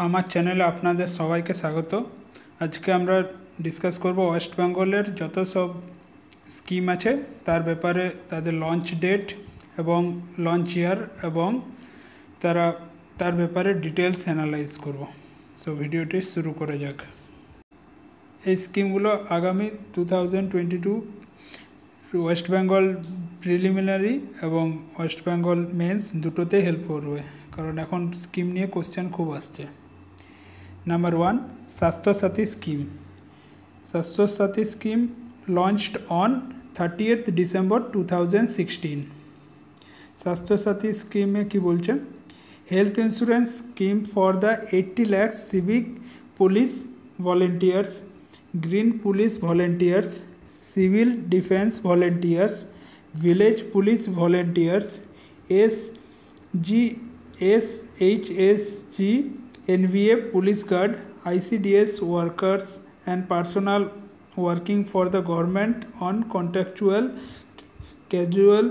আমার চ্যানেলে আপনাদের সবাইকে স্বাগত। আজকে আমরা ডিসকাস করব ওয়েস্ট বেঙ্গলের যত সব স্কিম আছে তার ব্যাপারে, তাদের লঞ্চ ডেট এবং লঞ্চ ইয়ার এবং তার ব্যাপারে ডিটেলস অ্যানালাইজ করব। সো ভিডিওটি শুরু করা যাক। এই স্কিমগুলো আগামী 2022 ওয়েস্ট বেঙ্গল প্রিলিমিনারি এবং ওয়েস্ট বেঙ্গল মেন্স দুটোতেই হেল্প করবে, কারণ এখন স্কিম নিয়ে কোশ্চেন খুব আসছে। Number 1, Swasthya Sathi Scheme. Swasthya Sathi Scheme launched on 30th December 2016. Swasthya Sathi Scheme में की बोलছে health insurance scheme for the 80 lakh civic police volunteers, green police volunteers, civil defence volunteers, village police volunteers, SHSG, NVA police guard, ICDS workers and personnel working for the government on contractual casual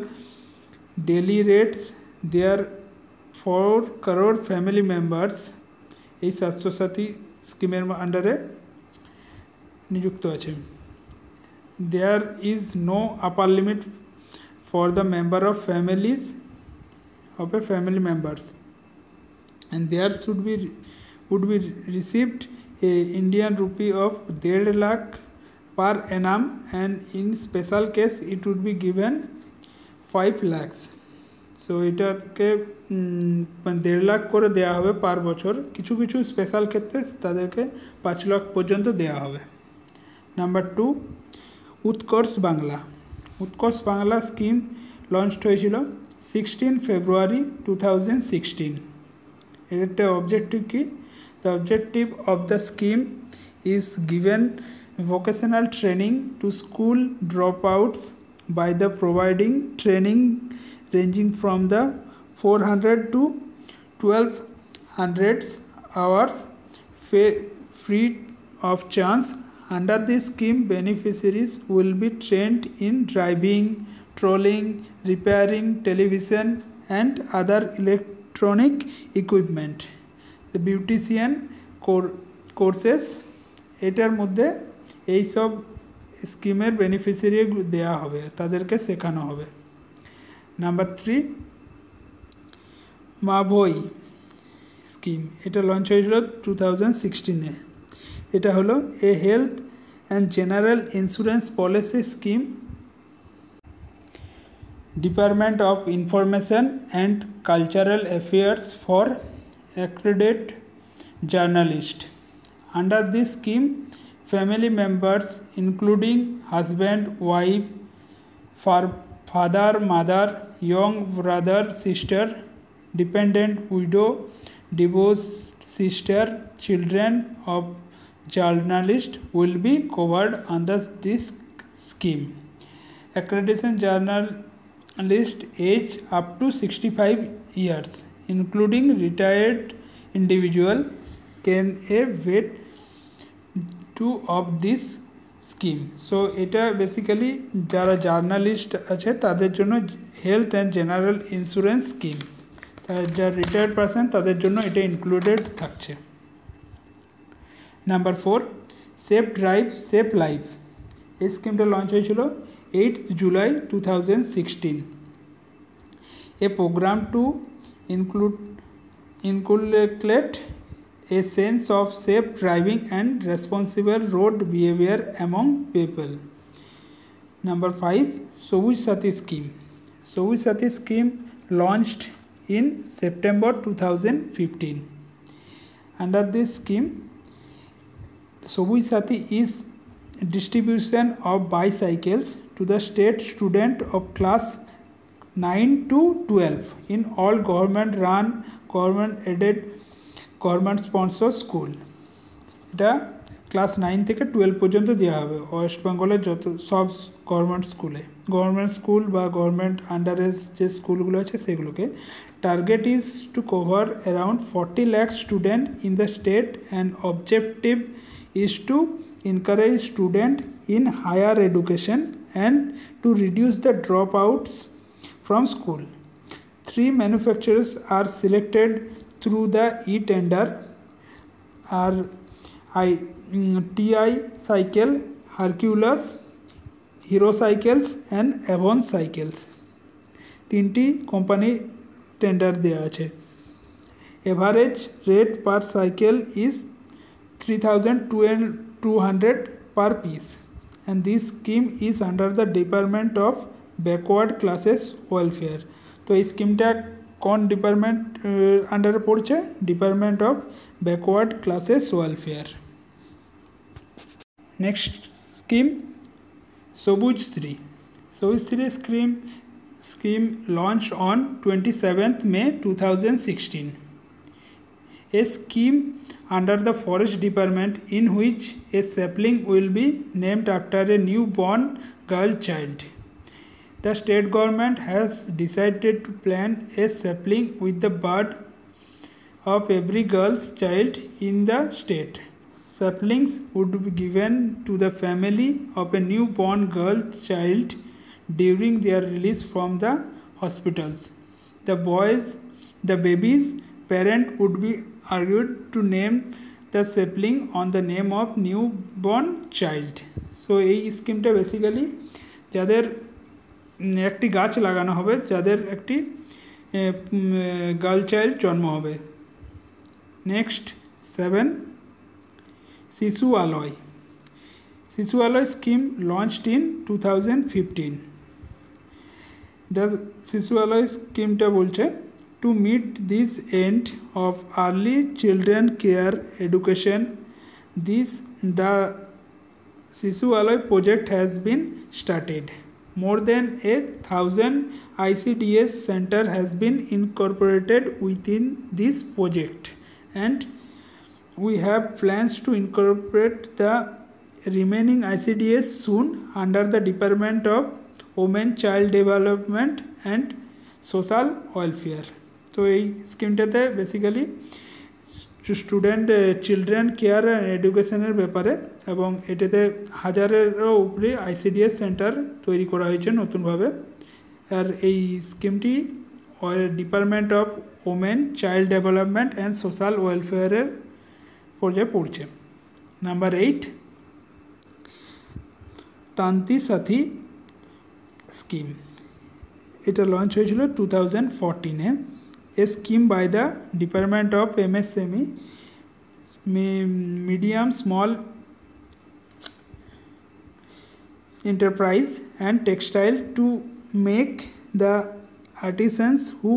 daily rates. There 4 crore family members এই স্বাস্থ্য সাথী স্কিমের আন্ডারে নিযুক্ত আছে। There is no upper limit for the member of families of a family members, and there would be received a Indian rupee of 1.5 lakh per annum, and in special case it would be given 5 lakhs. So এটাকে 1.5 লাখ করে দেওয়া হবে পার বছর, কিছু কিছু special ক্ষেত্রে তাদেরকে 5 লাখ পর্যন্ত দেওয়া হবে। নাম্বার 2, উৎকর্ষ বাংলা। উৎকর্ষ বাংলা স্কিম লঞ্চড হয়েছিল 16 ফেব্রুয়ারি 2016। এর একটা অবজেক্টিভ কি? The objective of the scheme is given vocational training to school dropouts by the providing training ranging from the 400 to 1200 hours free of charge. Under this scheme, beneficiaries will be trained in driving, trolling, repairing television and other electronic equipment. The beautician courses এটার মধ্যে এই সব স্কিমের beneficiary দেওয়া হবে, তাদেরকে শেখানো হবে। Number 3, Mabhoi scheme. এটা লঞ্চ হয়েছিল 2016-এ। এটা হলো a health and general insurance policy scheme, department of information and cultural affairs for accredited journalist. Under this scheme, family members including husband, wife, father, mother, young brother, sister, dependent widow, divorced sister, children of journalist will be covered under this scheme. Accreditation journalist age up to 65 years, including retired individual, can avail of this scheme. So এটা basically যারা journalist আছে তাদের জন্য health and general insurance scheme, যারা retired person তাদের জন্য এটা included থাকছে। Number 4, safe drive safe life. এই স্কিমটা লঞ্চ হয়েছিল 8 July 2016। A programme to inculcate a sense of safe driving and responsible road behavior among people. Number 5, Sabuj Sathi Scheme. Sabuj Sathi Scheme launched in September 2015. Under this scheme, Sabuj Sathi is distribution of bicycles to the state student of class 9 to 12 in all government run, government aided, government sponsored school. এটা class 9 থেকে 12 পর্যন্ত দেওয়া হবে West বেঙ্গলের যত সব government school বা government আন্ডারে যে স্কুলগুলো আছে সেগুলোকে। Target is to cover around 40 lakh student in the state, and objective is to encourage student in higher education and to reduce the dropouts from school. 3 manufacturers are selected through the e-tender আর TI cycle, Hercules, Hero cycles and Avon cycles, তিনটি company tender দেওয়া আছে। Average rate per cycle is 3200 per piece, and this scheme is under the Department of Backward Classes Welfare। তো এই স্কিমটা কোন department আন্ডারে পড়ছে? Department of backward classes welfare. Next scheme Sabujshree. Sabujshree scheme launched on 27th May 2016, a scheme under the Forest Department in which a sapling will be named after a newborn girl child. The state government has decided to plant a sapling with the birth of every girl's child in the state. Saplings would be given to the family of a newborn girl child during their release from the hospitals. The baby's parent would be argued to name the sapling on the name of newborn child. So এই স্কিমটা basically যাদের একটি গাছ লাগানো হবে, যাদের একটি girl child জন্ম হবে। নেক্সট 7 শিশু আলয়। শিশু আলয় স্কিম লঞ্চড ইন 2015। দ্য শিশু আলয় স্কিমটা বলছে to meet this end of early children care education, the Sishu Aloy project has been started. More than 1,000 ICDS center has been incorporated within this project, and we have plans to incorporate the remaining ICDS soon under the Department of Women, Child Development and Social Welfare। তো এই স্কিমটাতে basically student children care and এডুকেশনের ব্যাপারে, এবং এটাতে হাজারেরও উপরে ICDS centre তৈরি করা হয়েছে নতুনভাবে। আর এই স্কিমটি department of women, child development and social ওয়েলফেয়ারের পর্যায়ে পড়ছে। নাম্বার 8 তান্তি সাথী স্কিম। এটা লঞ্চ হয়েছিল 2014-এ। A scheme by the Department of MSME, Medium Small Enterprise and Textile, to make the artisans who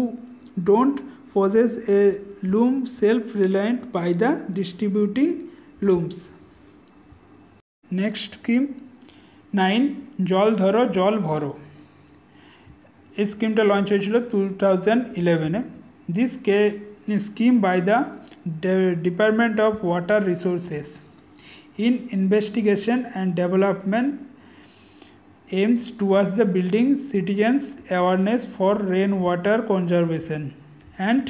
don't possess a loom self-reliant by the distributing looms. Next scheme 9 জল ধরো জল ভরো। এই স্কিমটা launch হয়েছিল 2011-এ। This scheme by the Department of Water Resources in investigation and development aims towards the building citizens' awareness for rainwater conservation and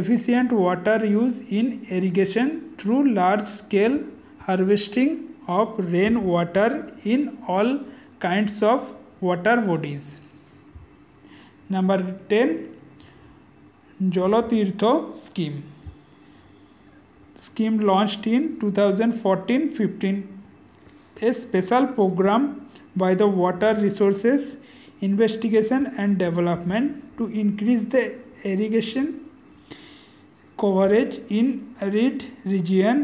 efficient water use in irrigation through large-scale harvesting of rainwater in all kinds of water bodies. Number 10 Jalatirtha scheme. Scheme launched in 2014-15, a special program by the Water Resources Investigation and Development to increase the irrigation coverage in arid region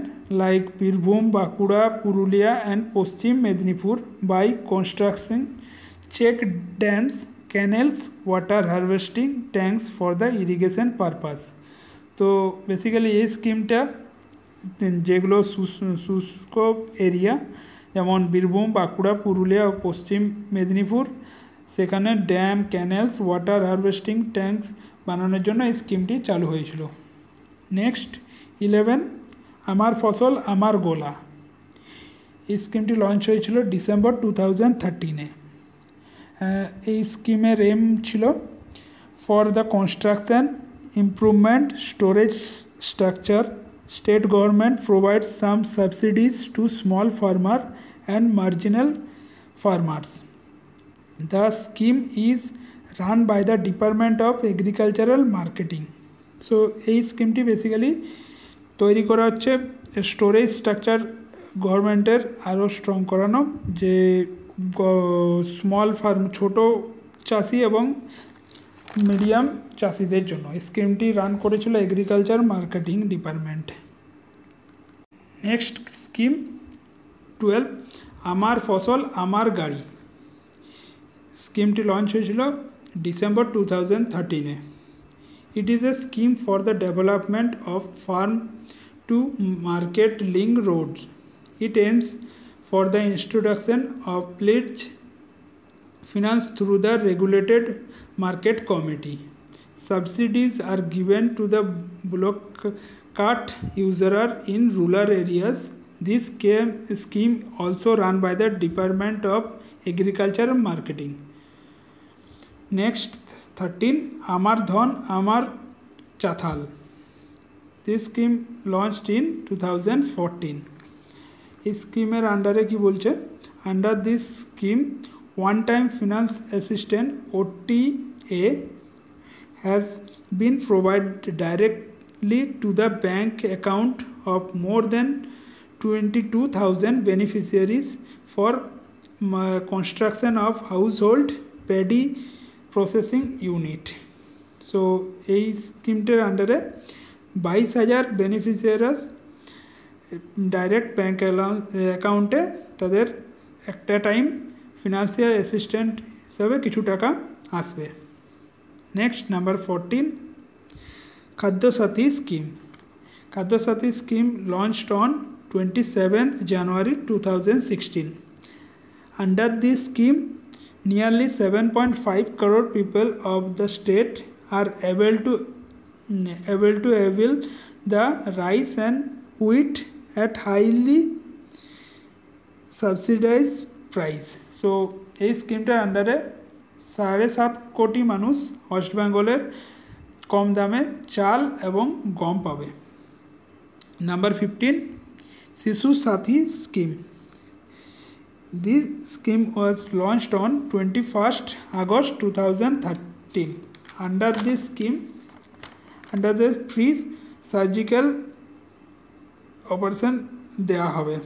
like Birbhum, Bankura, Purulia and Paschim Medinipur by constructing check dams, canals, water harvesting tanks for the irrigation purpose। তো basically এই স্কিমটা যেগুলো শুষ্ক area যেমন বীরভূম, বাঁকুড়া, পুরুলিয়া ও পশ্চিম মেদিনীপুর, সেখানে dam, canals, water harvesting tanks বানানোর জন্য এই স্কিমটি চালু হয়েছিল। নেক্সট 11 আমার ফসল আমার গোলা। এই স্কিমটি লঞ্চ হয়েছিল ডিসেম্বর 2013-এ। এই স্কিমের এম ছিল for the construction, improvement, storage structure, state government provides some subsidies to small farmer and marginal farmers. The scheme is run by the department of agricultural marketing. So এই স্কিমটি basically তৈরি করা হচ্ছে storage structure গভর্নমেন্টের আরও strong করানো, যে small farm ছোট চাষি এবং মিডিয়াম চাষিদের জন্য। স্কিমটি রান করেছিল agriculture marketing department. Next scheme 12 আমার ফসল আমার গাড়ি। স্কিমটি লঞ্চ হয়েছিল ডিসেম্বর 2013-এ। It is a scheme for the development of farm to market link roads. It aims for the introduction of pledge finance through the regulated market committee. Subsidies are given to the block cart user in rural areas. This scheme also run by the Department of Agriculture and Marketing. Next 13 Amar Dhan Amar Chathal. This scheme launched in 2014. इस स्कीमेर अंडारे की बोलছে, under this scheme one time finance assistant OTA has been provided directly to the bank account of more than 22,000 beneficiaries for construction of household paddy processing unit. So এই স্কিমটার আন্ডারে 22,000 beneficiaries direct bank অ্যাকাউন্টে তাদের একটা time financial assistant হিসাবে কিছু টাকা আসবে। Next number 14 Khadya Sathi scheme. Khadya Sathi scheme launched on 27th January 2016. Under this scheme, nearly 7.5 crore people of the state are able to avail the rice and wheat at highly subsidized price. So এই স্কিমটার আন্ডারে 7.5 কোটি মানুষ West বেঙ্গলের কম দামে চাল এবং গম পাবে। নাম্বার 15 শিশু সাথী scheme. This scheme was launched on 21st August 2013. Under this scheme, under the free surgical operation দেওয়া হবে।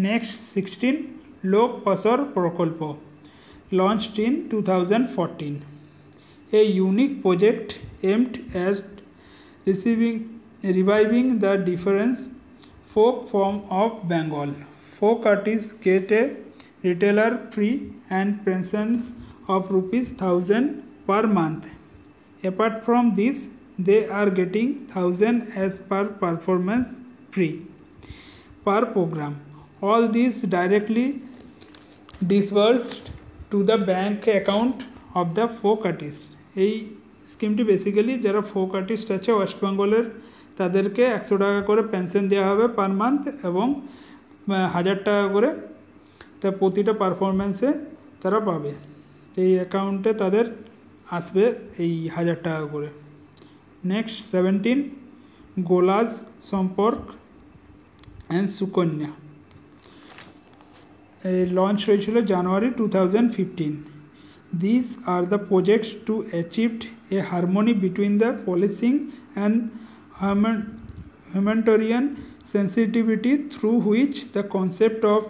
নেক্সট 16 লোক পাসর প্রকল্প launched in 2014. A unique project aimed at reviving the different folk form of Bengal. Folk artists get a retailer fee and pensions of ₹1,000 per month. Apart from this, they are getting 1,000 as per performance fee per program. All these directly disbursed to the bank account of the folk artist. এই স্কিমটি basically যারা folk artist আছে West বেঙ্গলের তাদেরকে 100 টাকা করে pension দেওয়া হবে পার মান্থ এবং 1,000 টাকা করে তা প্রতিটা পারফরমেন্সে তারা পাবে। এই অ্যাকাউন্টে তাদের আসবে এই 1,000 টাকা করে। নেক্সট 17 গোলাজ সম্পর্ক অ্যান্ড সুকন্যা। লঞ্চ হয়েছিল জানুয়ারি 2015. These are the projects to achieve a harmony between the policing and humanitarian sensitivity, through which the concept of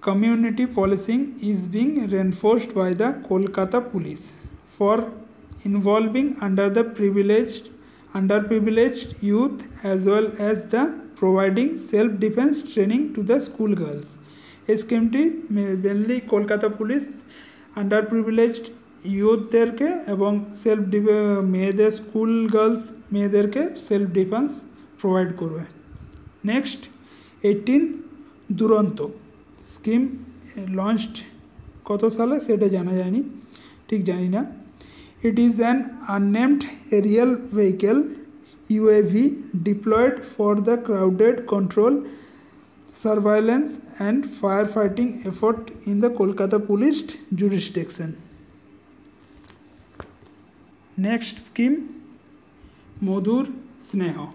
community policing is being reinforced by the Kolkata Police for involving underprivileged youth, as well as the providing self-defense training to the school girls. এই স্কিমটি mainly Kolkata police underprivileged ইউথদেরকে এবং মেয়েদের school girls মেয়েদেরকে self defence provide করবে। Next 18 Duranta scheme launched কত সালে সেটা জানা যায়নি, ঠিক জানি না। It is an unnamed Arial vehicle UAV deployed for the crowded control, surveillance and firefighting effort in the Kolkata police jurisdiction. Next scheme, Modhur Sneha.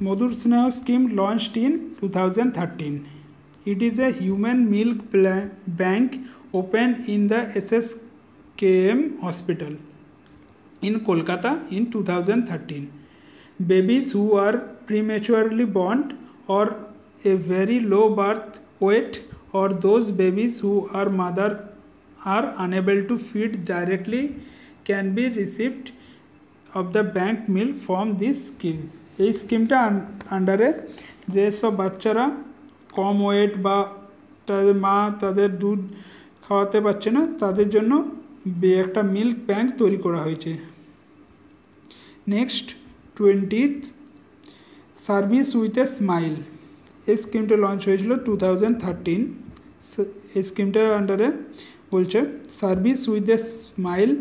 Modhur Sneha scheme launched in 2013. It is a human milk bank opened in the SSKM hospital in Kolkata in 2013. babies who are prematurely born or a very low birth weight, or those babies who are mother are unable to feed directly can be received of the bank milk from this scheme. এই স্কিমটা আন্ডারে যেসব বাচ্চারা কম wait বা তাদের মা তাদের দুধ খাওয়াতে পারছে না তাদের জন্য একটা মিল্ক ব্যাংক তৈরি করা হয়েছে। Next 20th service with a smile, এই স্কিমটা লঞ্চ হয়েছিল 2013। এই স্কিমটার আন্ডারে বলছে service with a smile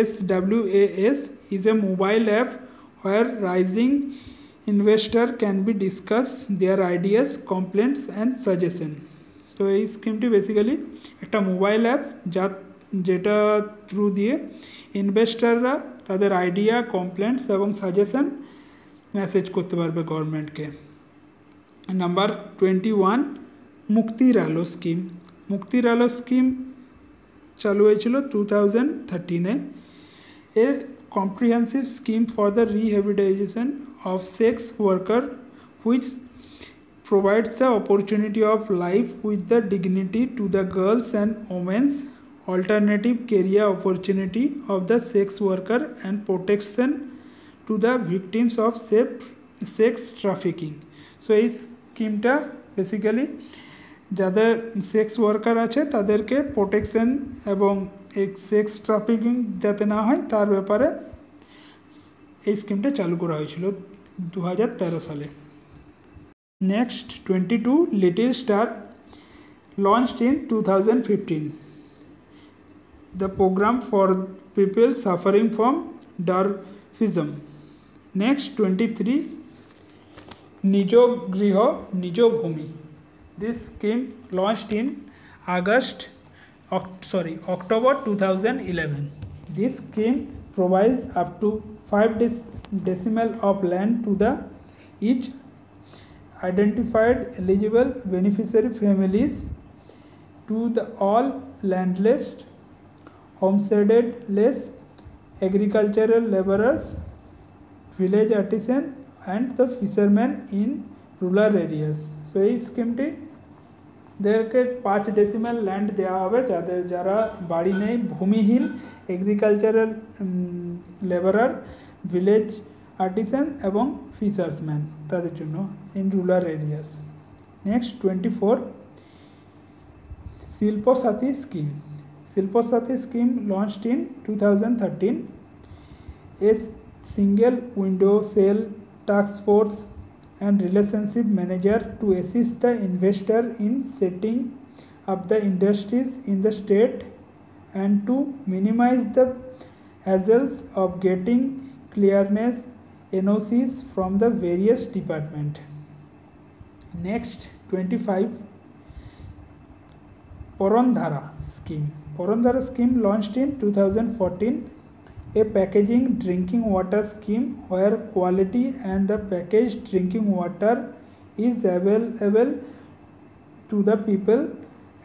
SWAS is a mobile app where rising investor can be discuss their ideas, complaints and suggestion. So এই স্কিমটি বেসিক্যালি একটা মোবাইল অ্যাপ যেটা থ্রু দিয়ে ইনভেস্টাররা তাদের আইডিয়া, কমপ্লেন্টস এবং সাজেশন মেসেজ করতে পারবে গভর্নমেন্টকে। নাম্বার 21 মুক্তির আলো স্কিম। মুক্তির আলো স্কিম চালু হয়েছিল 2013-এ। A comprehensive scheme for the rehabilitation of sex worker which provides the opportunity of life with the dignity to the girls and women's alternative career opportunity of the sex worker and protection to the victims of sex trafficking. So এই স্কিমটা basically যাদের sex worker আছে তাদেরকে protection এবং sex trafficking যাতে না হয় তার ব্যাপারে এই স্কিমটা চালু করা হয়েছিল 2013 সালে। Next 22 little star launched in 2015, the program for people suffering from dwarfism. Next 23 Nijo Griho Nijo Bhumi, this scheme launched in October 2011. This scheme provides up to 5 decimal of land to the each identified eligible beneficiary families to the all landless, homesteaded-less, agricultural laborers, village artisan and the fishermen in rural areas. So এই স্কিমটি দেরকে 5 decimal land দেওয়া হবে যারা বাড়ি নেই, ভূমিহীন, agricultural labourer, village artisan এবং fishersman তাদের জন্য in rural areas. Next 24 Shilpasathi scheme. Shilpasathi scheme launched in 2013। A single window cell task force and relationship manager to assist the investor in setting up the industries in the state and to minimize the hassles of getting clearness NOCs from the various department. Next 25 Porondhara scheme. Porondhara scheme launched in 2014, a packaging drinking water scheme where quality and the packaged drinking water is available to the people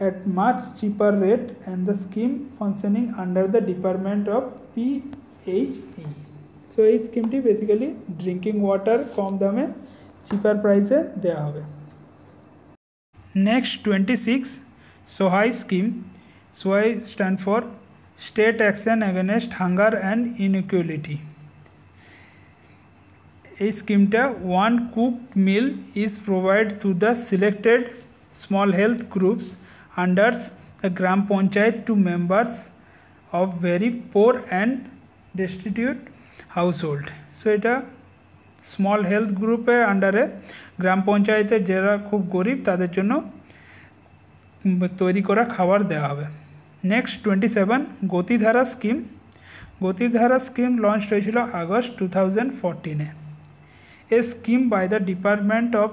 at much cheaper rate, and the scheme functioning under the department of PHE. So এই স্কিমটি basically drinking water কম দামে cheaper প্রাইসে দেওয়া হবে। Next 26 Sohai scheme. Sohai stand for State Action Against Hunger and Inequality. এই স্কিমটা 1 cooked meal is provided to the selected small health groups under the Gram Panchayat to members of very poor and destitute household. So এটা small health গ্রুপের আন্ডারে গ্রাম পঞ্চায়েতে যারা খুব গরিব তাদের জন্য তৈরি করা খাবার দেওয়া হবে। Next 27 Gatidhara scheme. Gatidhara scheme launch হয়েছিল আগস্ট 2014-এ। A scheme by the department of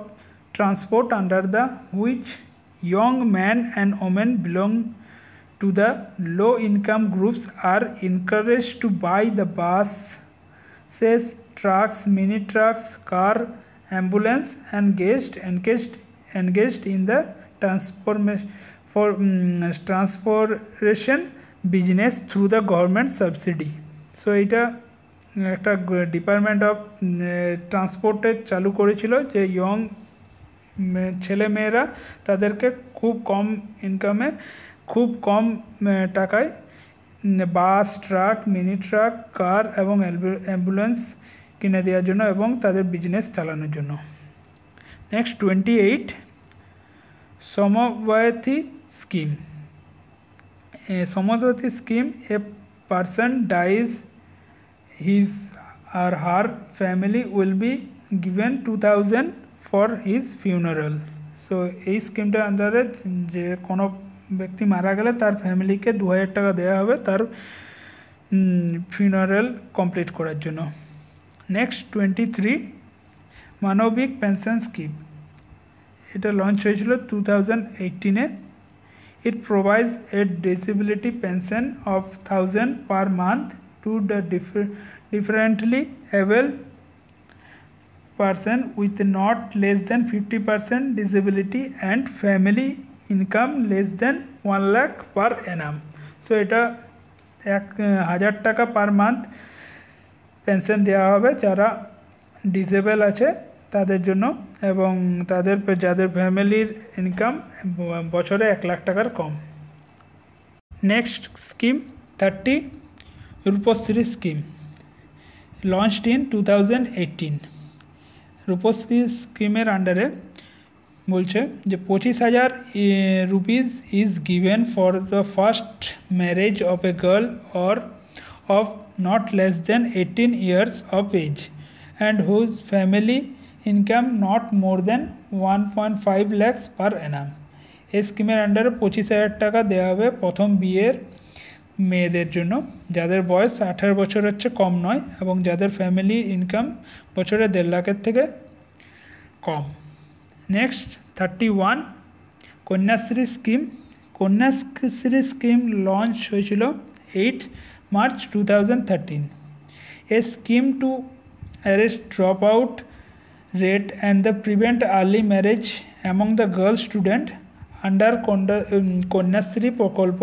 transport under the which young men and women belong to the low income groups are encouraged to buy the buses, trucks, mini trucks, car, ambulance and engaged in the transportation business through the government subsidy. So এটা একটা department of ট্রান্সপোর্টে চালু করেছিল যে young ছেলেমেয়েরা তাদেরকে খুব কম ইনকামে খুব কম টাকায় বাস, ট্রাক, মিনি ট্রাক, কার এবং অ্যাম্বুলেন্স কিনে দেওয়ার জন্য এবং তাদের বিজনেস চালানোর জন্য। Next 28 Samabayini scheme. Samabayini scheme, a person dies, his or her family will be given 2000 for his funeral. So এই স্কিমটার আন্ডারে যে কোনো ব্যক্তি মারা গেলে তার ফ্যামিলিকে 2000 টাকা দেওয়া হবে তার ফিউনারাল কমপ্লিট করার জন্য। নেক্সট 23 মানবিক পেনশন স্কিম। এটা লঞ্চ হয়েছিল 2018-এ। It provides a disability pension of 1000 per month to the differently able person with not less than 50% disability and family income less than 1 lakh per annum. So এটা 1000 টাকা per month pension দেওয়া হবে যারা disable আছে তাদের জন্য এবং যাদের ফ্যামিলির ইনকাম বছরে 1 লাখ টাকার কম। Next scheme 30 Rupashree scheme, launched in 2018। Rupashree স্কিমের আন্ডারে বলছে যে 25,000 rupees is given for the first marriage of a girl or of not less than 18 years of age and whose family income not more than 1.5 lakhs per annum. এই স্কিমের আন্ডারে 25,000 টাকা দেওয়া হবে প্রথম বিয়ের মেয়েদের জন্য যাদের বয়স 18 বছর হচ্ছে কম নয় এবং যাদের ফ্যামিলি ইনকাম বছরে 1.5 লাখের থেকে কম। Next 31 Kanyashree scheme. Kanyashree scheme launch হয়েছিল 8 March 2013। A scheme to arrest drop out rate and the prevent early marriage among the girl student under Kanyashree প্রকল্প।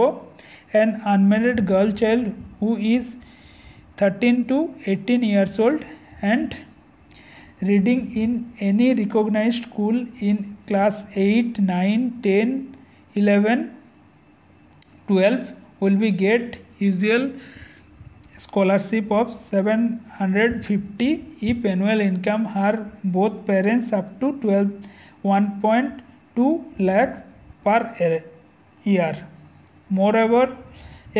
An unmarried girl child who is 13 to 18 years old and reading in any recognized school in class 8, 9, 10, 11, 12 will be get usual scholarship of 750 if annual income her both parents up to 1.2 lakh per year. Moreover,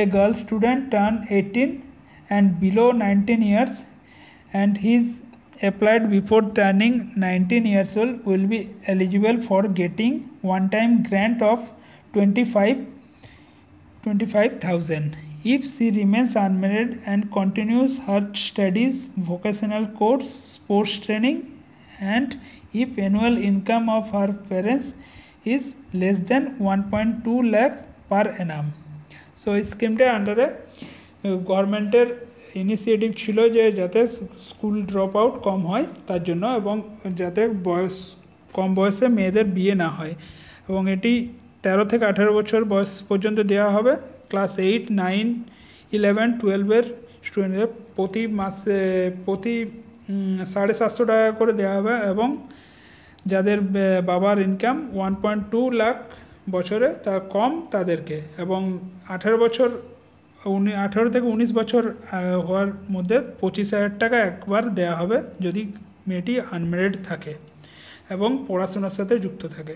a girl student turned 18 and below 19 years and he's applied before turning 19 years old will be eligible for getting one-time grant of 25,000 if she remains unmarried and continues her studies, vocational course, sports training, and if annual income of her parents is less than 1.2 lakh per annum. So এই স্কিমটার আন্ডারে গভর্নমেন্টের initiative ছিল যে যাতে school drop out কম হয় তার জন্য এবং যাতে কম বয়সে মেয়েদের বিয়ে না হয় এবং এটি 13 থেকে 18 বছর বয়স পর্যন্ত দেওয়া হবে। ক্লাস 8, 9, 11, 12-এর স্টুডেন্টদের প্রতি মাসে প্রতি 750 টাকা করে দেওয়া হবে এবং যাদের বাবার ইনকাম 1.2 লাখ বছরে তার কম তাদেরকে এবং 18 থেকে 19 বছর হওয়ার মধ্যে 25,000 টাকা একবার দেওয়া হবে যদি মেয়েটি আনম্যারিড থাকে এবং পড়াশোনার সাথে যুক্ত থাকে।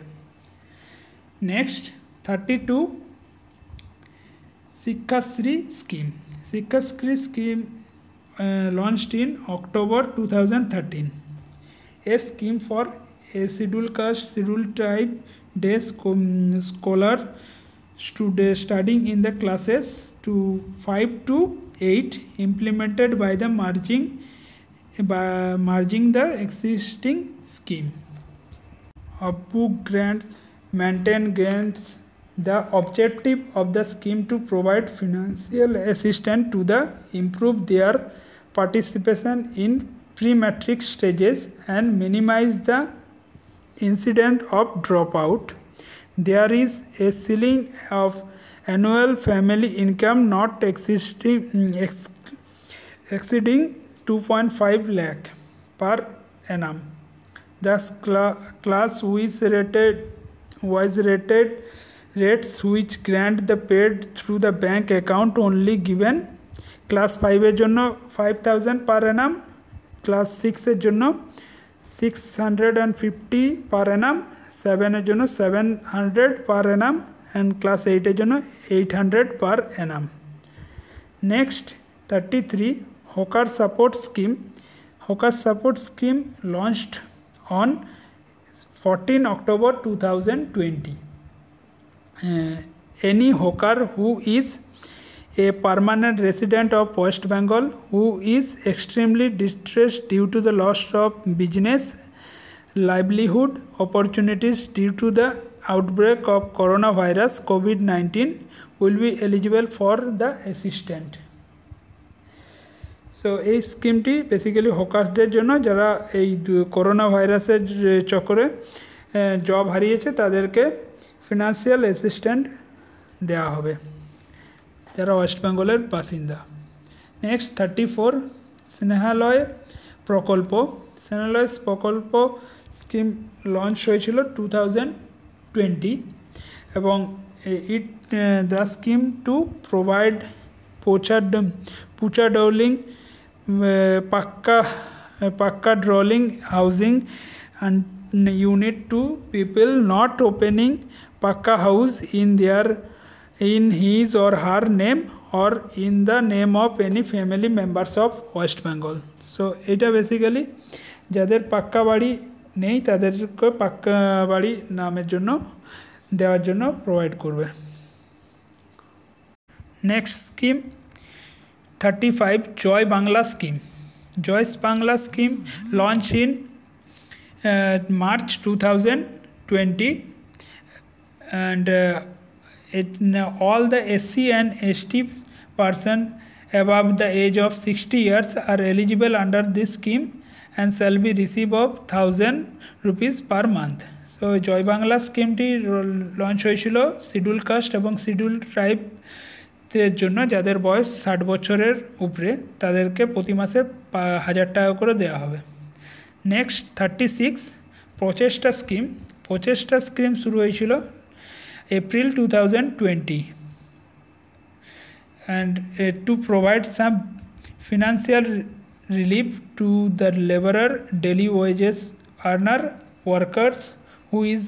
Next 32 Shikshashree scheme. Shikshashree scheme launched in October 2013. A scheme for a scheduled caste, scheduled tribe day scholar studying in the classes to 5 to 8 implemented by the merging the existing scheme. Book grants, maintain grants. The objective of the scheme to provide financial assistance to the improve their participation in pre-matric stages and minimize the incident of dropout. There is a ceiling of annual family income not exceeding 2.5 lakh per annum. The class wise rated rates which grant the paid through the bank account only given. Class 5 এর জন্য 5000 per annum, class 6 এর জন্য 650 per annum, 7 এর জন্য 700 per annum and class 8 এর জন্য 800 per annum. Next 33 Hawker Support Scheme. Hawker Support Scheme launched on 14 October 2020. Any hawker who is a permanent resident of West Bengal who is extremely distressed due to the loss of business, livelihood opportunities due to the outbreak of coronavirus COVID-19 will be eligible for the assistance. So এই স্কিমটি basically হকার্সদের জন্য যারা এই corona ভাইরাসের চক্করে job হারিয়েছে তাদেরকে financial assistant দেওয়া হবে যারা ওয়েস্ট বেঙ্গলের বাসিন্দা। নেক্সট 34 স্নেহালয় প্রকল্প। স্নেহালয় প্রকল্প স্কিম লঞ্চ হয়েছিল 2020 এবং it the scheme to provide pucca dwelling pakka dwelling housing and unit to people not opening pakka house in his or her name or in the name of any family members of West Bengal. So এটা basically যাদের পাক্কা বাড়ি নেই তাদেরকে পাক্কা বাড়ি নামের জন্য দেওয়ার জন্য প্রোভাইড করবে। Next scheme 35 Joy Bangla Scheme. Joy Bangla Scheme launched in March 2020 and all the SC and ST person above the age of 60 years are eligible under this scheme and shall be receive of 1000 rupees per month. So Joy Bangla scheme ti launch হয়েছিল schedule caste এবং schedule tribe এর জন্য যাদের বয়স 60 বছরের উপরে তাদেরকে প্রতি মাসে 1000 টাকা করে দেওয়া হবে। নেক্সট 36 প্রচেষ্টা স্কিম। প্রচেষ্টা স্কিম শুরু হয়েছিল April 2020 and to provide some financial relief to the laborer, daily wages earner, workers who is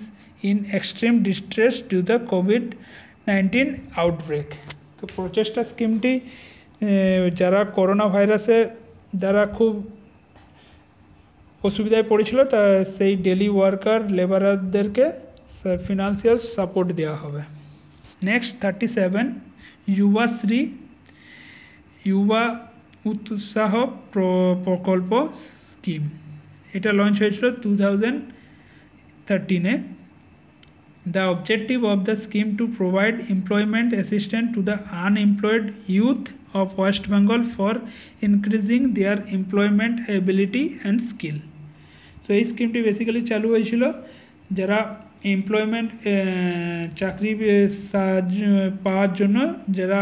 in extreme distress due to the COVID-19 outbreak. তো প্রচেষ্টা স্কিমটি যারা করোনা ভাইরাসে দ্বারা খুব অসুবিধায় পড়েছিল তা সেই ডেলি ওয়ার্কার লেবারারদেরকে ফিনান্সিয়াল সাপোর্ট দেওয়া হবে। নেক্সট 37 যুবাশ্রী যুবা উৎসাহ প্রকল্প স্কিম। এটা লঞ্চ হয়েছিল 2013-এ। The objective of the scheme to provide employment assistance to the unemployed youth of West Bengal for increasing their employment ability and skill. So এই স্কিমটি basically চালু হয়েছিল যারা এমপ্লয়মেন্ট চাকরি পাওয়ার জন্য যারা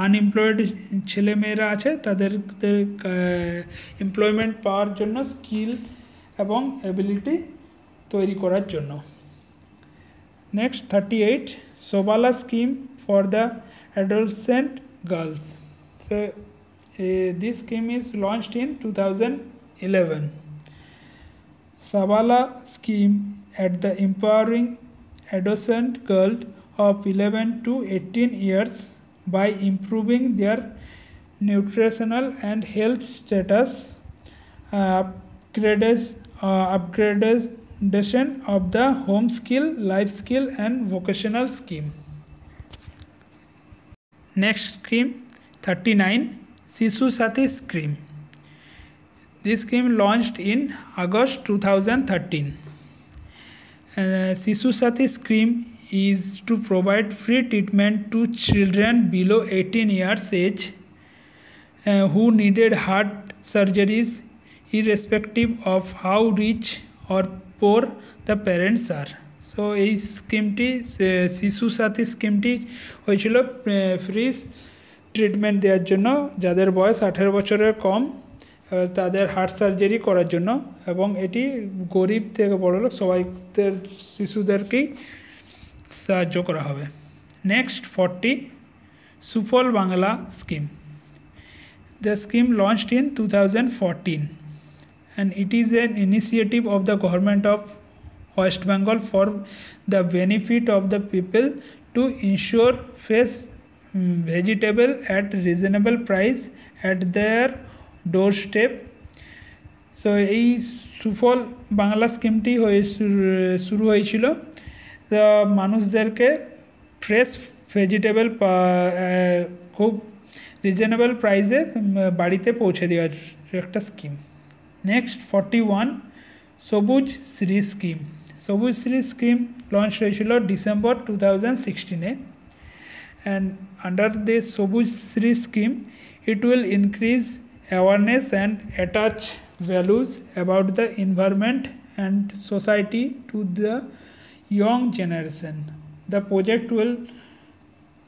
আনএমপ্লয়েড ছেলেমেয়েরা আছে তাদের এমপ্লয়মেন্ট পাওয়ার জন্য স্কিল এবং এবিলিটি তৈরি করার জন্য। Next 38 Sobala scheme for the adolescent girls. So this scheme is launched in 2011. Sobala scheme at the empowering adolescent girls of 11 to 18 years by improving their nutritional and health status, upgradation of the home skill, life skill and vocational scheme. Next scheme 39 Shishu Sati scheme. This scheme launched in August 2013. Shishu Sati scheme is to provide free treatment to children below 18 years age who needed heart surgeries irrespective of how rich or poor the parents are. So এই স্কিমটি শিশু সাথী স্কিমটি হয়েছিল free treatment দেওয়ার জন্য, যাদের বয়স 18 বছরের কম তাদের heart surgery করার জন্য, এবং এটি গরিব থেকে বড়লোক সবাইদের শিশুদেরকেই সাহায্য করা হবে। নেক্সট 40 সুফল Bangla scheme. The scheme launched in 2014 and it is an initiative of the government of West Bengal for the benefit of the people to ensure fresh vegetable at reasonable price at their doorstep. So এই সুফল বাংলা স্কিমটি শুরু হয়েছিল মানুষদেরকে fresh vegetable খুব reasonable প্রাইসে বাড়িতে পৌঁছে দেওয়ার একটা স্কিম। নেক্সট 41 সবুজ শ্রী স্কিম। সবুজ শ্রী স্কিম লঞ্চ হয়েছিল ডিসেম্বর 2016 and under this সবুজ Shri scheme it will increase awareness and attach values about the environment and society to the young generation. The project will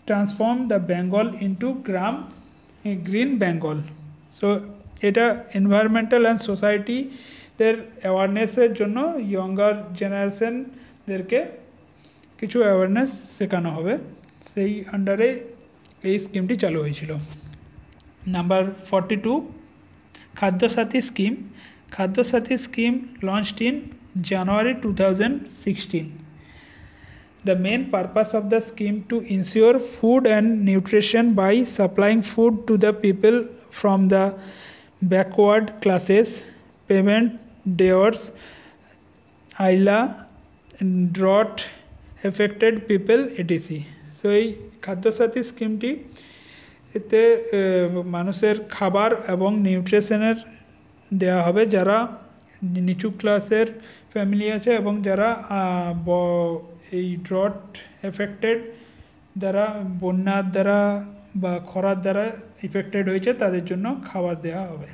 transform the Bengal into green Bengal. So এটা environmental and society দের অ্যাওয়ারনেসের জন্য younger জেনারেশনদেরকে কিছু awareness শেখানো হবে, সেই আন্ডারে এই স্কিমটি চালু হয়েছিল। Number 42 Khadya Sathi scheme. Khadya Sathi scheme launched in January 2016. The main purpose of the scheme to ensure food and nutrition by supplying food to the people from the backward classes, payment dears, ILA, drought affected people etc. So এই খাদ্যসাথী স্কিমটি এতে মানুষের খাবার এবং নিউট্রিশনের দেওয়া হবে যারা নিচু ক্লাসের ফ্যামিলি আছে এবং যারা এই ড্রট এফেক্টেড দ্বারা বন্যার দ্বারা বা খরার দ্বারা ইফেক্টেড হয়েছে তাদের জন্য খাবার দেওয়া হবে।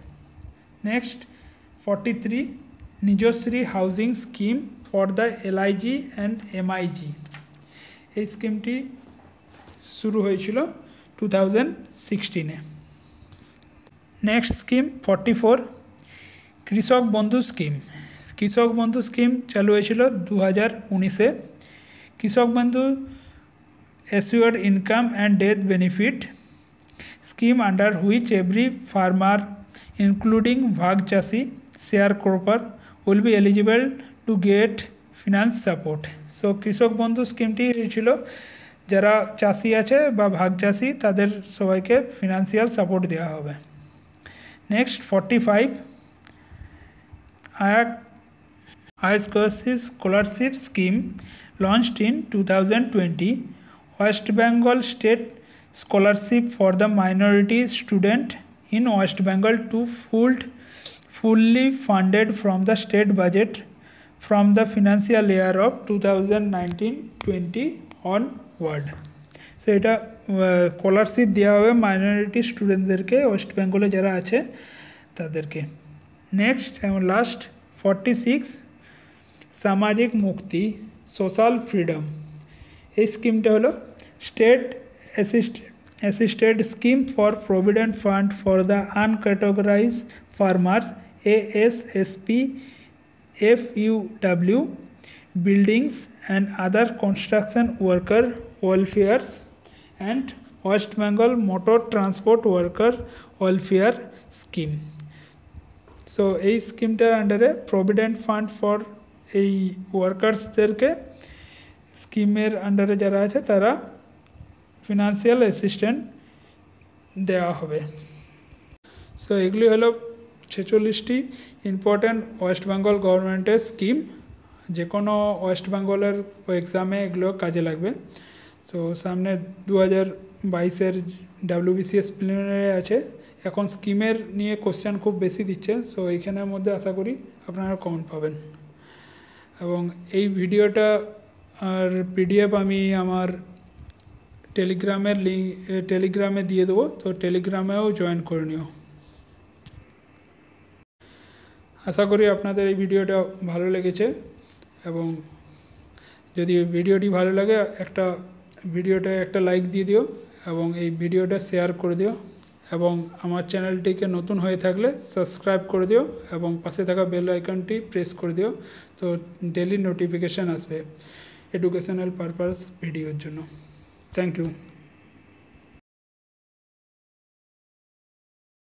Next 43 Nijashree housing scheme for the LIG and MIG। এই স্কিমটি শুরু হয়েছিল 2016-এ। নেক্সট স্কিম 44 কৃষক বন্ধু স্কিম। কৃষক বন্ধু স্কিম চালু হয়েছিল 2019-এ। কৃষক বন্ধু assured income and death benefit scheme under which every farmer including ভাগ চাষি sharecropper will be eligible to get finance support. So কৃষক বন্ধু স্কিমটি হয়েছিল যারা চাষি আছে বা ভাগ চাষি তাদের সবাইকে ফিনান্সিয়াল সাপোর্ট দেওয়া হবে। নেক্সট 45 আয়াস scholarship scheme launched in 2020. West Bengal State Scholarship for the minority student in West Bengal to fully funded from the state budget from the financial year of 2019-20 onward. So এটা scholarship দেওয়া হবে minority স্টুডেন্টদেরকে West বেঙ্গলে যারা আছে তাদেরকে। Next এবং last 46 সামাজিক মুক্তি সোশ্যাল ফ্রিডম। এই স্কিমটা হলো state assisted scheme for provident fund for the uncategorize farmers ASSP FUW buildings and other construction worker welfares and West Bengal Motor Transport Worker Welfare Scheme. So এই স্কিমটার আন্ডারে provident fund for এই ওয়ার্কার্সদেরকে স্কিমের আন্ডারে যারা আছে তারা ফিনান্সিয়াল অ্যাসিস্ট্যান্ট দেওয়া হবে। সো এগুলি হলো 46টি ইম্পর্ট্যান্ট ওয়েস্ট বেঙ্গল গভর্নমেন্টের স্কিম। যে কোনো ওয়েস্ট বেঙ্গলের এক্সামে এগুলো কাজে লাগবে। তো সামনে 2022-এর WBCS প্রিলিমিনারি আছে, এখন স্কিমের নিয়ে কোশ্চেন খুব বেশি দিচ্ছে। সো এইখানের মধ্যে আশা করি আপনারা কমেন্ট পাবেন। এবং এই ভিডিওটা আর PDF আমি আমার টেলিগ্রামে দিয়ে দেবো, তো টেলিগ্রামেও জয়েন করে নিও। আশা করি আপনাদের এই ভিডিওটা ভালো লেগেছে, এবং যদি ভিডিওটি ভালো লাগে ভিডিওটা একটা লাইক দিয়ে দিও, এবং এই ভিডিওটা শেয়ার করে দিও এবং আমার চ্যানেলটিকে নতুন হয়ে থাকলে সাবস্ক্রাইব করে দিও এবং পাশে থাকা বেল আইকনটি প্রেস করে দিও, তো ডেইলি নোটিফিকেশান আসবে এডুকেশনাল পারপাস ভিডিওর জন্য। Thank you.